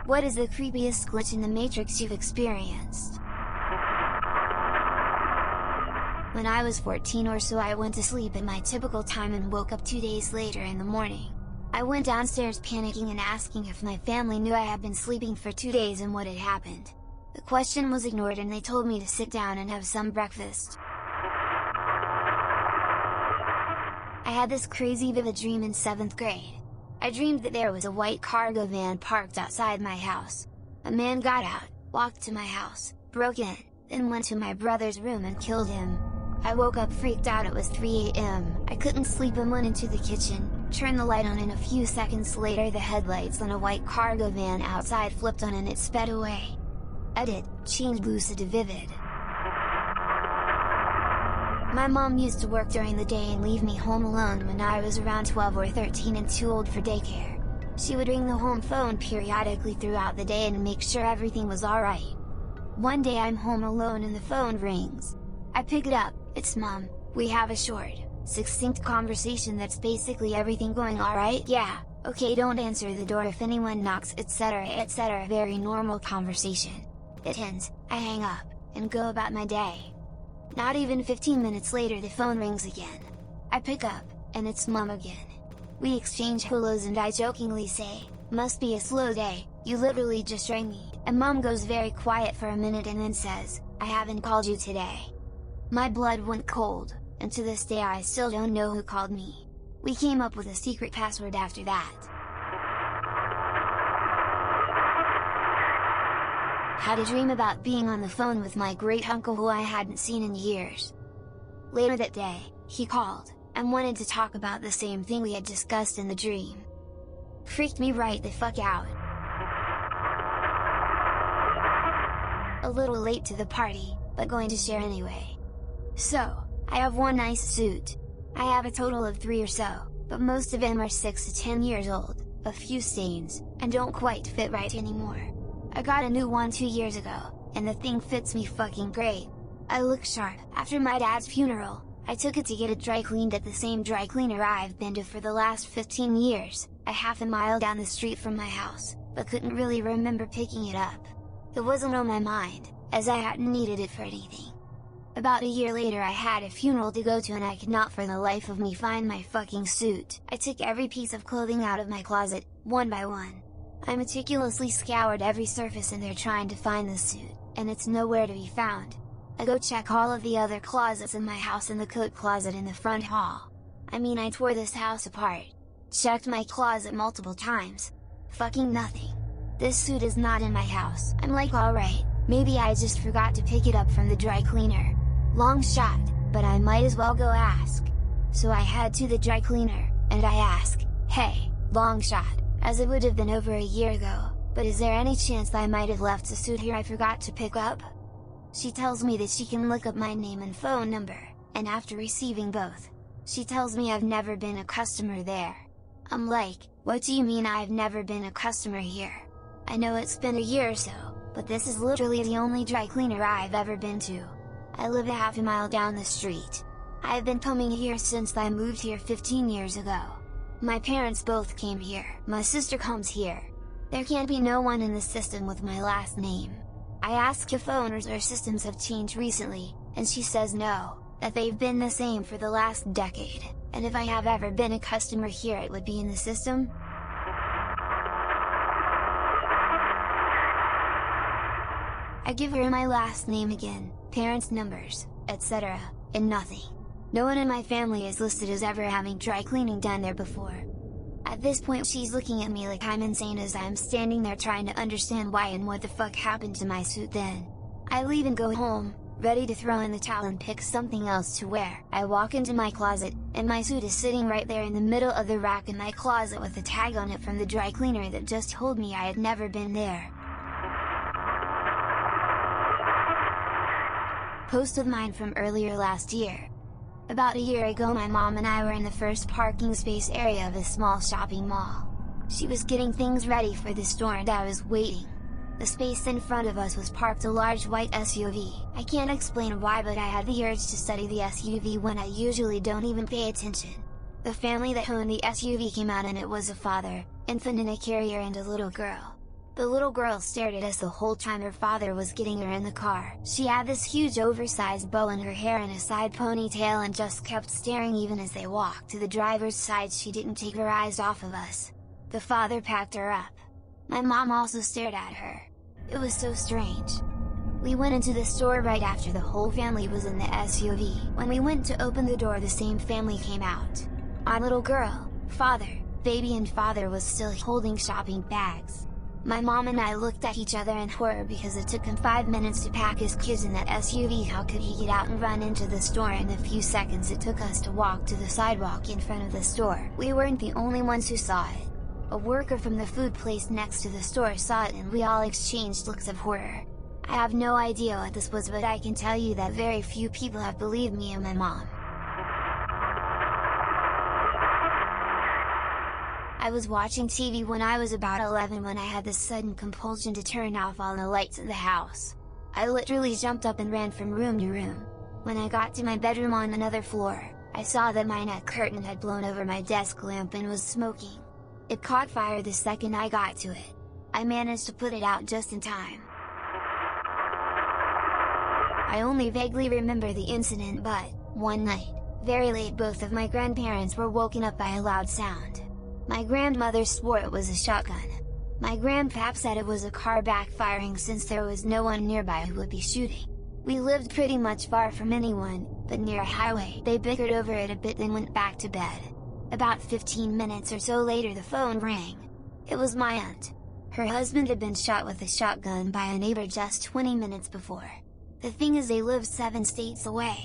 What is the creepiest glitch in the Matrix you've experienced? When I was 14 or so, I went to sleep at my typical time and woke up 2 days later in the morning. I went downstairs panicking and asking if my family knew I had been sleeping for 2 days and what had happened. The question was ignored and they told me to sit down and have some breakfast. I had this crazy vivid dream in 7th grade. I dreamed that there was a white cargo van parked outside my house. A man got out, walked to my house, broke in, then went to my brother's room and killed him. I woke up freaked out. It was 3 AM, I couldn't sleep and went into the kitchen, turned the light on, and a few seconds later the headlights on a white cargo van outside flipped on and it sped away. Edit, changed lucid to vivid. My mom used to work during the day and leave me home alone when I was around 12 or 13 and too old for daycare. She would ring the home phone periodically throughout the day and make sure everything was alright. One day I'm home alone and the phone rings. I pick it up. It's Mom. We have a short, succinct conversation that's basically everything going alright? Yeah, okay, don't answer the door if anyone knocks, etc, etc. Very normal conversation. It ends, I hang up, and go about my day. Not even 15 minutes later the phone rings again. I pick up, and it's Mom again. We exchange hellos and I jokingly say, "Must be a slow day, you literally just rang me," and Mom goes very quiet for a minute and then says, "I haven't called you today." My blood went cold, and to this day I still don't know who called me. We came up with a secret password after that. Had a dream about being on the phone with my great uncle who I hadn't seen in years. Later that day, he called, and wanted to talk about the same thing we had discussed in the dream. Freaked me right the fuck out. A little late to the party, but going to share anyway. So, I have one nice suit. I have a total of 3 or so, but most of them are 6 to 10 years old, a few stains, and don't quite fit right anymore. I got a new one 2 years ago, and the thing fits me fucking great. I look sharp. After my dad's funeral, I took it to get it dry cleaned at the same dry cleaner I've been to for the last 15 years, a half a mile down the street from my house, but couldn't really remember picking it up. It wasn't on my mind, as I hadn't needed it for anything. About a year later I had a funeral to go to and I could not for the life of me find my fucking suit. I took every piece of clothing out of my closet, one by one. I meticulously scoured every surface in there trying to find the suit, and it's nowhere to be found. I go check all of the other closets in my house and the coat closet in the front hall. I mean, I tore this house apart. Checked my closet multiple times. Fucking nothing. This suit is not in my house. I'm like, alright, maybe I just forgot to pick it up from the dry cleaner. Long shot, but I might as well go ask. So I head to the dry cleaner, and I ask, "Hey, long shot, as it would have been over a year ago, but is there any chance that I might have left a suit here I forgot to pick up?" She tells me that she can look up my name and phone number, and after receiving both, she tells me I've never been a customer there. I'm like, what do you mean I've never been a customer here? I know it's been a year or so, but this is literally the only dry cleaner I've ever been to. I live a half a mile down the street. I've been coming here since I moved here 15 years ago. My parents both came here. My sister comes here. There can't be no one in the system with my last name. I ask if owners or systems have changed recently, and she says no, that they've been the same for the last decade, and if I have ever been a customer here it would be in the system. I give her my last name again, parents' numbers, etc., and nothing. No one in my family is listed as ever having dry cleaning done there before. At this point she's looking at me like I'm insane as I'm standing there trying to understand why and what the fuck happened to my suit then. I leave and go home, ready to throw in the towel and pick something else to wear. I walk into my closet, and my suit is sitting right there in the middle of the rack in my closet with a tag on it from the dry cleaner that just told me I had never been there. Post of mine from earlier last year. About a year ago my mom and I were in the first parking space area of a small shopping mall. She was getting things ready for the store and I was waiting. The space in front of us was parked a large white SUV. I can't explain why, but I had the urge to study the SUV when I usually don't even pay attention. The family that owned the SUV came out and it was a father, infant in a carrier and a little girl. The little girl stared at us the whole time her father was getting her in the car. She had this huge oversized bow in her hair and a side ponytail and just kept staring even as they walked to the driver's side. She didn't take her eyes off of us. The father packed her up. My mom also stared at her. It was so strange. We went into the store right after the whole family was in the SUV. When we went to open the door, the same family came out. Our little girl, father, baby and father was still holding shopping bags. My mom and I looked at each other in horror because it took him 5 minutes to pack his kids in that SUV. How could he get out and run into the store in the few seconds it took us to walk to the sidewalk in front of the store? We weren't the only ones who saw it. A worker from the food place next to the store saw it and we all exchanged looks of horror. I have no idea what this was, but I can tell you that very few people have believed me and my mom. I was watching TV when I was about 11 when I had this sudden compulsion to turn off all the lights in the house. I literally jumped up and ran from room to room. When I got to my bedroom on another floor, I saw that my net curtain had blown over my desk lamp and was smoking. It caught fire the second I got to it. I managed to put it out just in time. I only vaguely remember the incident, but, one night, very late, both of my grandparents were woken up by a loud sound. My grandmother swore it was a shotgun. My grandpap said it was a car backfiring since there was no one nearby who would be shooting. We lived pretty much far from anyone, but near a highway. They bickered over it a bit then went back to bed. About 15 minutes or so later the phone rang. It was my aunt. Her husband had been shot with a shotgun by a neighbor just 20 minutes before. The thing is, they lived 7 states away.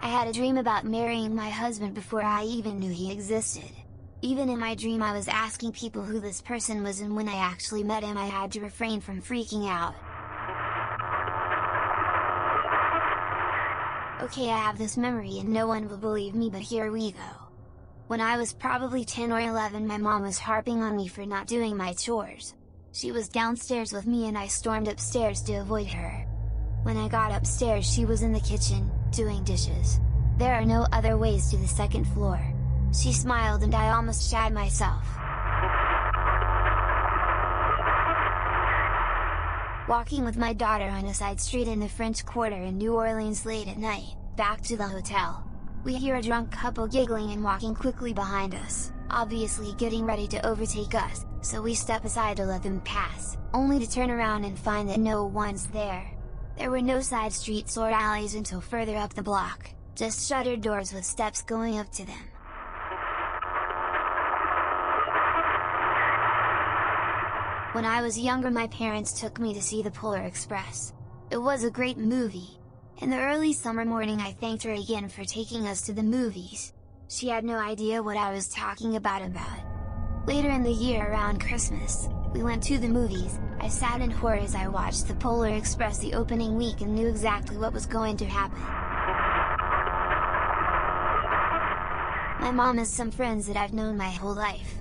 I had a dream about marrying my husband before I even knew he existed. Even in my dream I was asking people who this person was, and when I actually met him I had to refrain from freaking out. Okay, I have this memory and no one will believe me, but here we go. When I was probably 10 or 11, my mom was harping on me for not doing my chores. She was downstairs with me and I stormed upstairs to avoid her. When I got upstairs she was in the kitchen, doing dishes. There are no other ways to the second floor. She smiled and I almost shat myself. Walking with my daughter on a side street in the French Quarter in New Orleans late at night, back to the hotel. We hear a drunk couple giggling and walking quickly behind us, obviously getting ready to overtake us, so we step aside to let them pass, only to turn around and find that no one's there. There were no side streets or alleys until further up the block, just shuttered doors with steps going up to them. When I was younger my parents took me to see the Polar Express. It was a great movie. In the early summer morning I thanked her again for taking us to the movies. She had no idea what I was talking about. Later in the year around Christmas, we went to the movies. I sat in horror as I watched the Polar Express the opening week and knew exactly what was going to happen. My mom has some friends that I've known my whole life.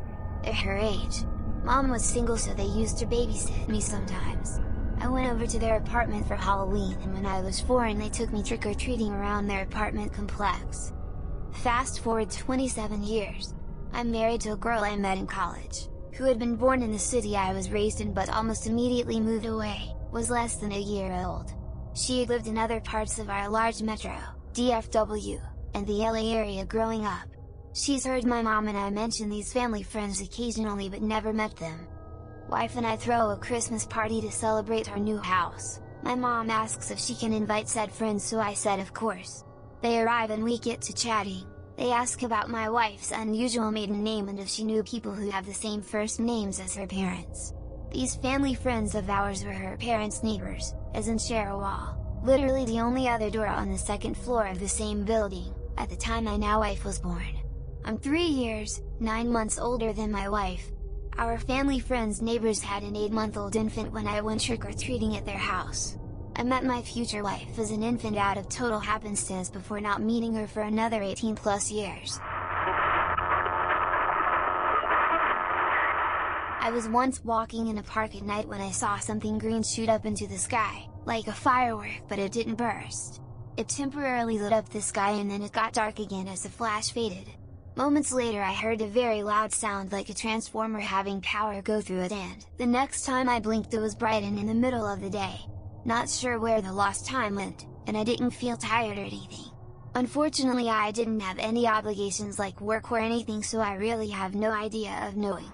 They're her age. Mom was single, so they used to babysit me sometimes. I went over to their apartment for Halloween, and when I was 4 and they took me trick-or-treating around their apartment complex. Fast forward 27 years. I'm married to a girl I met in college, who had been born in the city I was raised in but almost immediately moved away, was less than a year old. She had lived in other parts of our large metro, DFW, and the LA area growing up. She's heard my mom and I mention these family friends occasionally but never met them. Wife and I throw a Christmas party to celebrate our new house. My mom asks if she can invite said friends, so I said of course. They arrive and we get to chatting. They ask about my wife's unusual maiden name and if she knew people who have the same first names as her parents. These family friends of ours were her parents' neighbors, as in share a wall, literally the only other door on the second floor of the same building, at the time my now wife was born. I'm 3 years, 9 months older than my wife. Our family friends' neighbors had an 8-month-old infant when I went trick-or-treating at their house. I met my future wife as an infant out of total happenstance before not meeting her for another 18+ years. I was once walking in a park at night when I saw something green shoot up into the sky, like a firework, but it didn't burst. It temporarily lit up the sky and then it got dark again as the flash faded. Moments later I heard a very loud sound like a transformer having power go through it, and the next time I blinked it was bright and in the middle of the day. Not sure where the lost time went, and I didn't feel tired or anything. Unfortunately I didn't have any obligations like work or anything, so I really have no idea of knowing